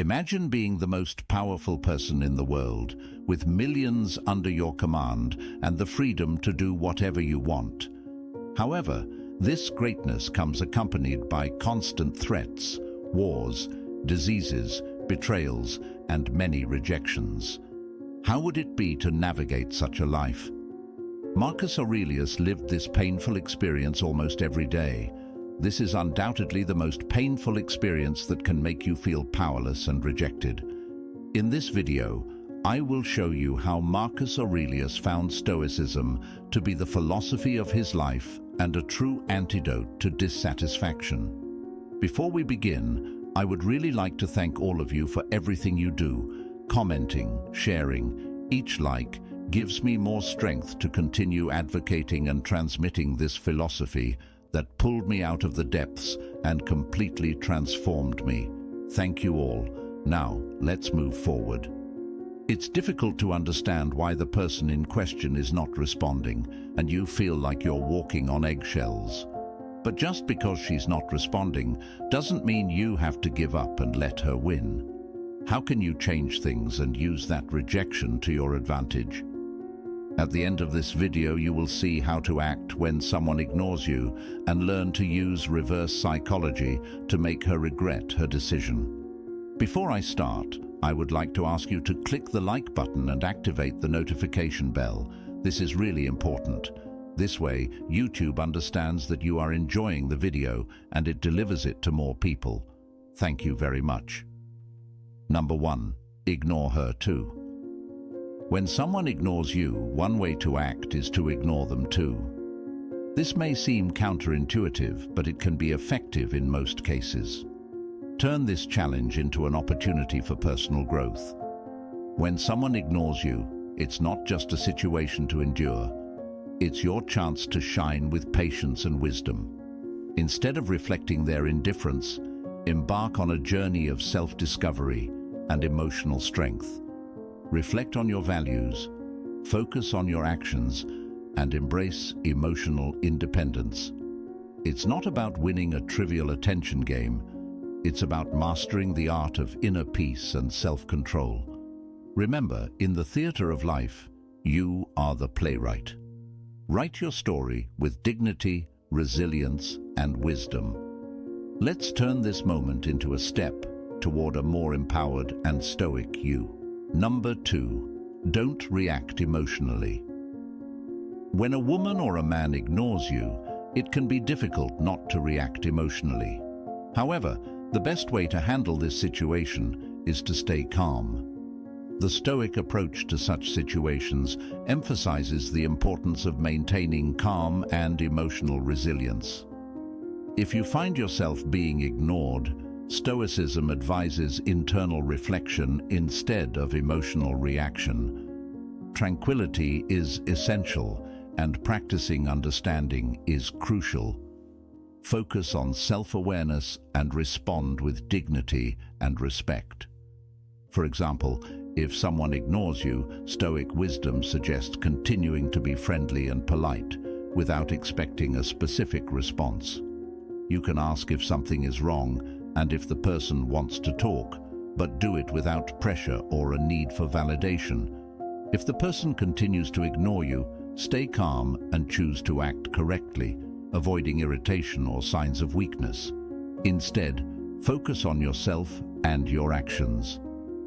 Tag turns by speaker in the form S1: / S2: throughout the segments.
S1: Imagine being the most powerful person in the world, with millions under your command and the freedom to do whatever you want. However, this greatness comes accompanied by constant threats, wars, diseases, betrayals, and many rejections. How would it be to navigate such a life? Marcus Aurelius lived this painful experience almost every day. This is undoubtedly the most painful experience that can make you feel powerless and rejected. In this video, I will show you how Marcus Aurelius found Stoicism to be the philosophy of his life and a true antidote to dissatisfaction. Before we begin, I would really like to thank all of you for everything you do, commenting, sharing. Each like gives me more strength to continue advocating and transmitting this philosophy that pulled me out of the depths and completely transformed me. Thank you all. Now, let's move forward. It's difficult to understand why the person in question is not responding, and you feel like you're walking on eggshells. But just because she's not responding doesn't mean you have to give up and let her win. How can you change things and use that rejection to your advantage? At the end of this video, you will see how to act when someone ignores you and learn to use reverse psychology to make her regret her decision. Before I start, I would like to ask you to click the like button and activate the notification bell. This is really important. This way, YouTube understands that you are enjoying the video and it delivers it to more people. Thank you very much. Number 1. Ignore her too. When someone ignores you, one way to act is to ignore them too. This may seem counterintuitive, but it can be effective in most cases. Turn this challenge into an opportunity for personal growth. When someone ignores you, it's not just a situation to endure. It's your chance to shine with patience and wisdom. Instead of reflecting their indifference, embark on a journey of self-discovery and emotional strength. Reflect on your values, focus on your actions, and embrace emotional independence. It's not about winning a trivial attention game. It's about mastering the art of inner peace and self-control. Remember, in the theater of life, you are the playwright. Write your story with dignity, resilience, and wisdom. Let's turn this moment into a step toward a more empowered and stoic you. Number 2. Don't react emotionally. When a woman or a man ignores you, it can be difficult not to react emotionally. However, the best way to handle this situation is to stay calm. The Stoic approach to such situations emphasizes the importance of maintaining calm and emotional resilience. If you find yourself being ignored, Stoicism advises internal reflection instead of emotional reaction. Tranquility is essential, and practicing understanding is crucial. Focus on self-awareness and respond with dignity and respect. For example, if someone ignores you, Stoic wisdom suggests continuing to be friendly and polite without expecting a specific response. You can ask if something is wrong and if the person wants to talk, but do it without pressure or a need for validation. If the person continues to ignore you, stay calm and choose to act correctly, avoiding irritation or signs of weakness. Instead, focus on yourself and your actions.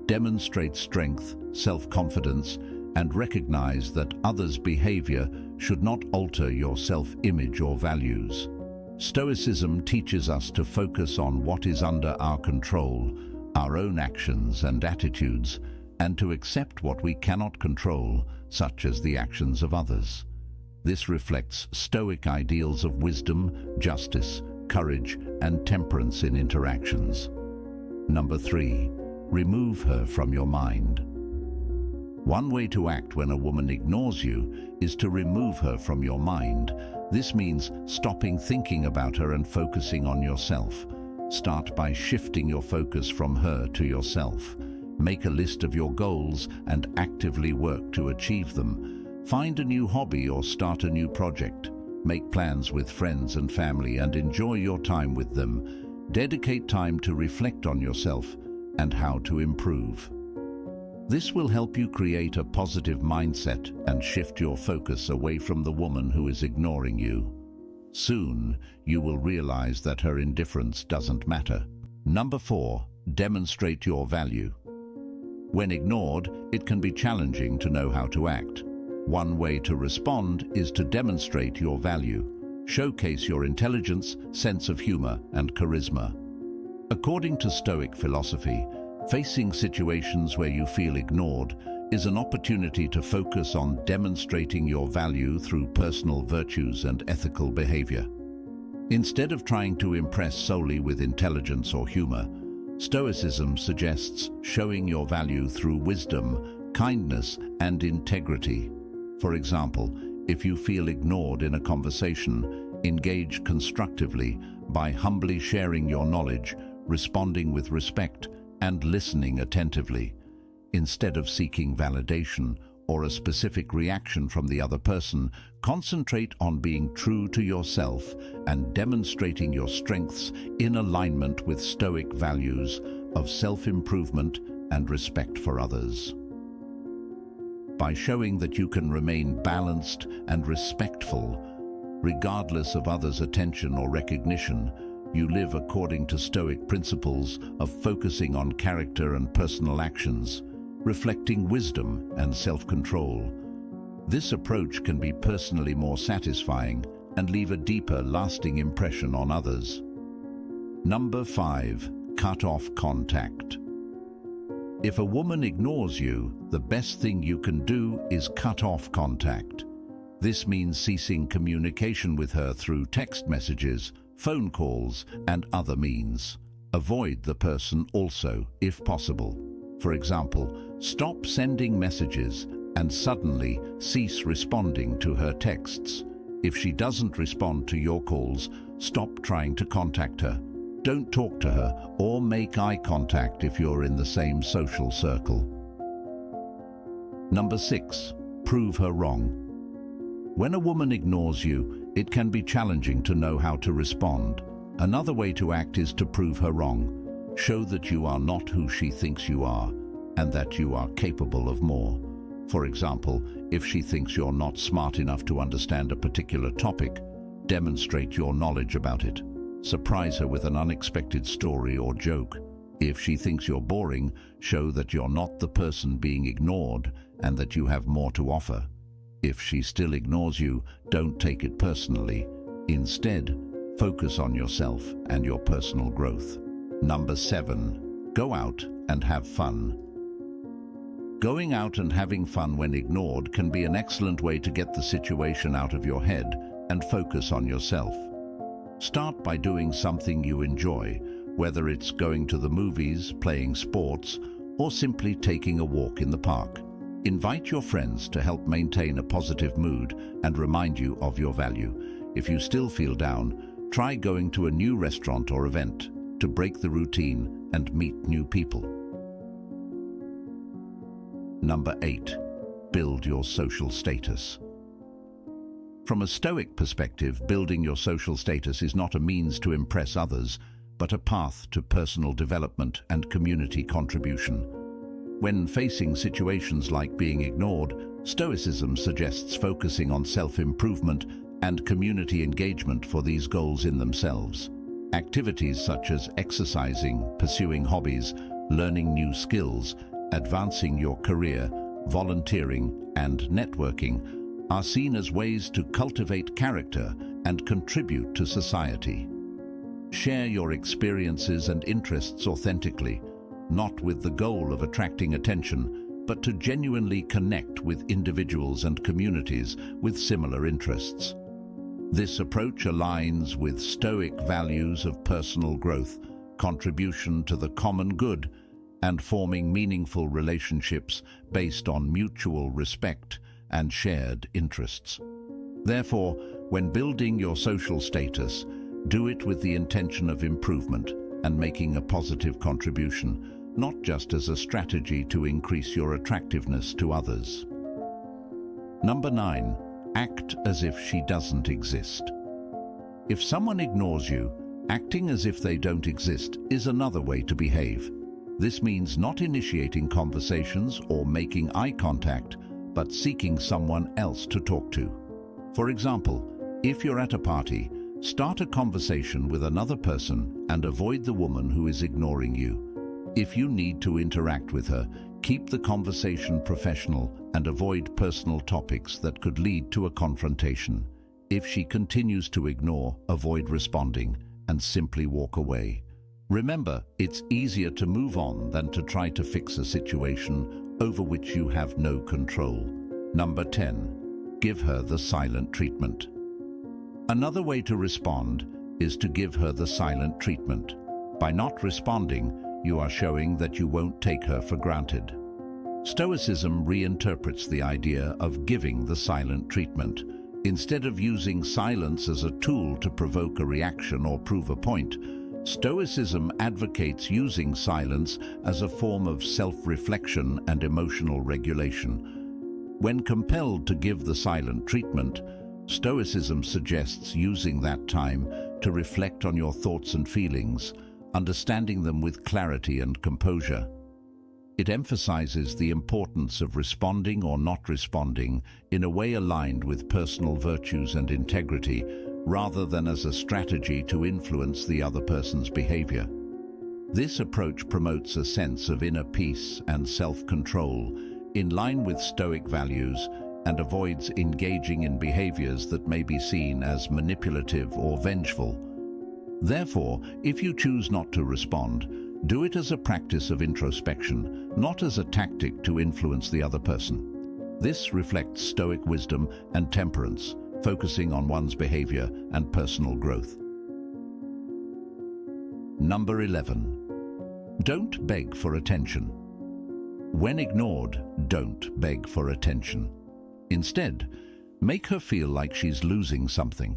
S1: Demonstrate strength, self-confidence, and recognize that others' behavior should not alter your self-image or values. Stoicism teaches us to focus on what is under our control, our own actions and attitudes, and to accept what we cannot control, such as the actions of others. This reflects Stoic ideals of wisdom, justice, courage, and temperance in interactions. Number 3. Remove her from your mind. One way to act when a woman ignores you is to remove her from your mind. This means stopping thinking about her and focusing on yourself. Start by shifting your focus from her to yourself. Make a list of your goals and actively work to achieve them. Find a new hobby or start a new project. Make plans with friends and family and enjoy your time with them. Dedicate time to reflect on yourself and how to improve. This will help you create a positive mindset and shift your focus away from the woman who is ignoring you. Soon, you will realize that her indifference doesn't matter. Number 4, demonstrate your value. When ignored, it can be challenging to know how to act. One way to respond is to demonstrate your value. Showcase your intelligence, sense of humor, and charisma. According to Stoic philosophy, facing situations where you feel ignored is an opportunity to focus on demonstrating your value through personal virtues and ethical behavior. Instead of trying to impress solely with intelligence or humor, Stoicism suggests showing your value through wisdom, kindness, and integrity. For example, if you feel ignored in a conversation, engage constructively by humbly sharing your knowledge, responding with respect, and listening attentively. Instead of seeking validation or a specific reaction from the other person, concentrate on being true to yourself and demonstrating your strengths in alignment with Stoic values of self-improvement and respect for others. By showing that you can remain balanced and respectful, regardless of others' attention or recognition, you live according to Stoic principles of focusing on character and personal actions, reflecting wisdom and self-control. This approach can be personally more satisfying and leave a deeper, lasting impression on others. Number 5, cut off contact. If a woman ignores you, the best thing you can do is cut off contact. This means ceasing communication with her through text messages, phone calls, and other means. Avoid the person also, if possible. For example, stop sending messages and suddenly cease responding to her texts. If she doesn't respond to your calls, stop trying to contact her. Don't talk to her or make eye contact if you're in the same social circle. Number 6, prove her wrong. When a woman ignores you, it can be challenging to know how to respond. Another way to act is to prove her wrong. Show that you are not who she thinks you are, and that you are capable of more. For example, if she thinks you're not smart enough to understand a particular topic, demonstrate your knowledge about it. Surprise her with an unexpected story or joke. If she thinks you're boring, show that you're not the person being ignored and that you have more to offer. If she still ignores you, don't take it personally. Instead, focus on yourself and your personal growth. Number 7, go out and have fun. Going out and having fun when ignored can be an excellent way to get the situation out of your head and focus on yourself. Start by doing something you enjoy, whether it's going to the movies, playing sports, or simply taking a walk in the park. Invite your friends to help maintain a positive mood and remind you of your value. If you still feel down, try going to a new restaurant or event to break the routine and meet new people. Number 8, build your social status. From a Stoic perspective, building your social status is not a means to impress others, but a path to personal development and community contribution. When facing situations like being ignored, Stoicism suggests focusing on self-improvement and community engagement for these goals in themselves. Activities such as exercising, pursuing hobbies, learning new skills, advancing your career, volunteering, and networking are seen as ways to cultivate character and contribute to society. Share your experiences and interests authentically, not with the goal of attracting attention, but to genuinely connect with individuals and communities with similar interests. This approach aligns with Stoic values of personal growth, contribution to the common good, and forming meaningful relationships based on mutual respect and shared interests. Therefore, when building your social status, do it with the intention of improvement and making a positive contribution, not just as a strategy to increase your attractiveness to others. Number 9, act as if she doesn't exist. If someone ignores you, acting as if they don't exist is another way to behave. This means not initiating conversations or making eye contact, but seeking someone else to talk to. For example, if you're at a party, start a conversation with another person and avoid the woman who is ignoring you. If you need to interact with her, keep the conversation professional and avoid personal topics that could lead to a confrontation. If she continues to ignore, avoid responding and simply walk away. Remember, it's easier to move on than to try to fix a situation over which you have no control. Number 10. Give her the silent treatment. Another way to respond is to give her the silent treatment. By not responding, you are showing that you won't take her for granted. Stoicism reinterprets the idea of giving the silent treatment. Instead of using silence as a tool to provoke a reaction or prove a point, Stoicism advocates using silence as a form of self-reflection and emotional regulation. When compelled to give the silent treatment, Stoicism suggests using that time to reflect on your thoughts and feelings, understanding them with clarity and composure. It emphasizes the importance of responding or not responding in a way aligned with personal virtues and integrity, rather than as a strategy to influence the other person's behavior. This approach promotes a sense of inner peace and self-control, in line with Stoic values, and avoids engaging in behaviors that may be seen as manipulative or vengeful. Therefore, if you choose not to respond, do it as a practice of introspection, not as a tactic to influence the other person. This reflects Stoic wisdom and temperance, focusing on one's behavior and personal growth. Number 11. Don't beg for attention. When ignored, don't beg for attention. Instead, make her feel like she's losing something.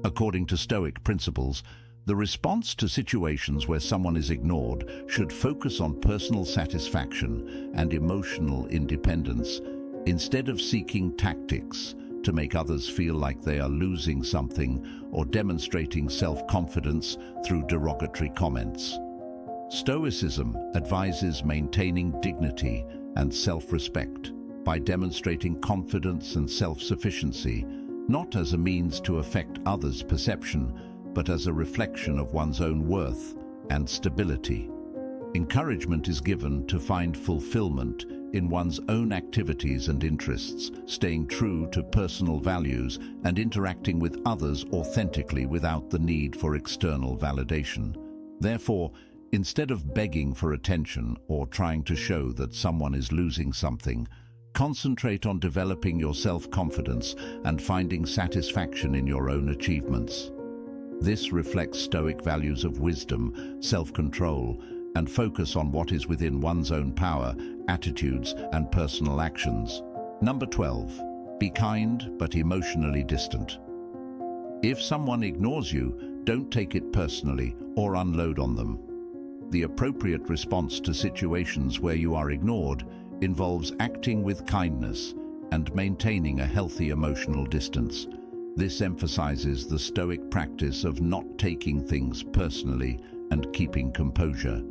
S1: According to Stoic principles, the response to situations where someone is ignored should focus on personal satisfaction and emotional independence, instead of seeking tactics to make others feel like they are losing something or demonstrating self-confidence through derogatory comments. Stoicism advises maintaining dignity and self-respect by demonstrating confidence and self-sufficiency, not as a means to affect others' perception, but as a reflection of one's own worth and stability. Encouragement is given to find fulfillment in one's own activities and interests, staying true to personal values and interacting with others authentically without the need for external validation. Therefore, instead of begging for attention or trying to show that someone is losing something, concentrate on developing your self-confidence and finding satisfaction in your own achievements. This reflects Stoic values of wisdom, self-control, and focus on what is within one's own power, attitudes, and personal actions. Number 12. Be kind but emotionally distant. If someone ignores you, don't take it personally or unload on them. The appropriate response to situations where you are ignored involves acting with kindness and maintaining a healthy emotional distance. This emphasizes the Stoic practice of not taking things personally and keeping composure.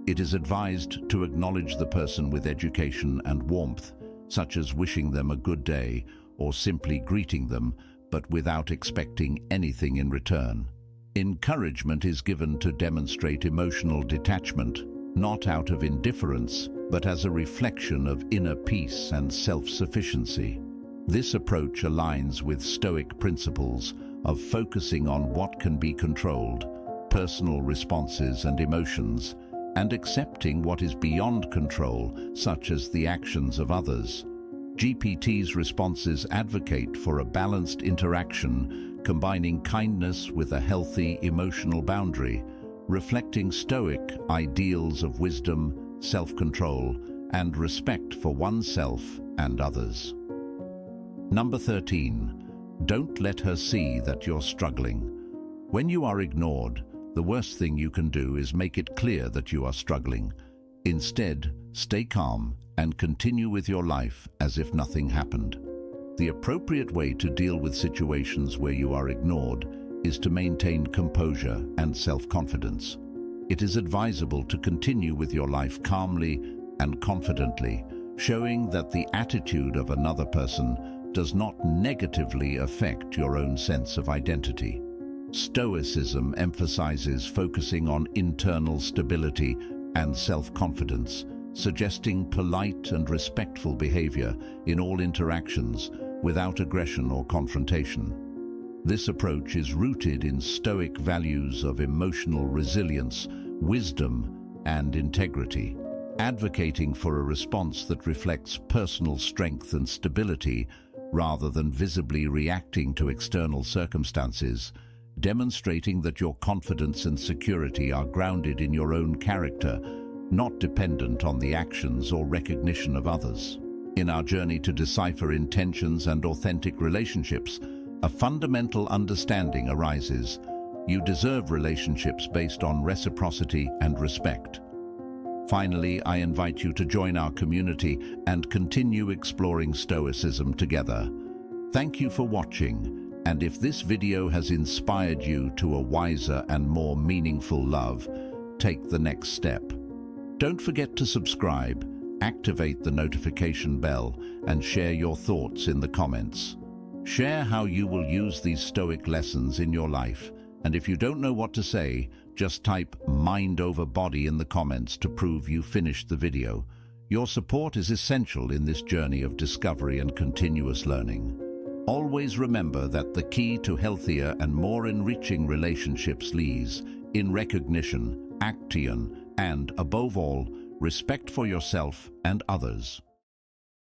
S1: It is advised to acknowledge the person with education and warmth, such as wishing them a good day or simply greeting them, but without expecting anything in return. Encouragement is given to demonstrate emotional detachment, not out of indifference, but as a reflection of inner peace and self-sufficiency. This approach aligns with Stoic principles of focusing on what can be controlled, personal responses and emotions, and accepting what is beyond control, such as the actions of others. GPT's responses advocate for a balanced interaction, combining kindness with a healthy emotional boundary, reflecting Stoic ideals of wisdom, self-control, and respect for oneself and others. Number 13. Don't let her see that you're struggling. When you are ignored, the worst thing you can do is make it clear that you are struggling. Instead, stay calm and continue with your life as if nothing happened. The appropriate way to deal with situations where you are ignored is to maintain composure and self-confidence. it is advisable to continue with your life calmly and confidently, showing that the attitude of another person does not negatively affect your own sense of identity. Stoicism emphasizes focusing on internal stability and self-confidence, suggesting polite and respectful behavior in all interactions without aggression or confrontation. This approach is rooted in Stoic values of emotional resilience, wisdom, and integrity, advocating for a response that reflects personal strength and stability rather than visibly reacting to external circumstances, demonstrating that your confidence and security are grounded in your own character, not dependent on the actions or recognition of others. In our journey to decipher intentions and authentic relationships, a fundamental understanding arises. You deserve relationships based on reciprocity and respect. Finally, I invite you to join our community and continue exploring Stoicism together. Thank you for watching, and if this video has inspired you to a wiser and more meaningful love, take the next step. Don't forget to subscribe, activate the notification bell, and share your thoughts in the comments. Share how you will use these Stoic lessons in your life, and if you don't know what to say, just type mind over body in the comments to prove you finished the video. Your support is essential in this journey of discovery and continuous learning. Always remember that the key to healthier and more enriching relationships lies in recognition, action, and, above all, respect for yourself and others.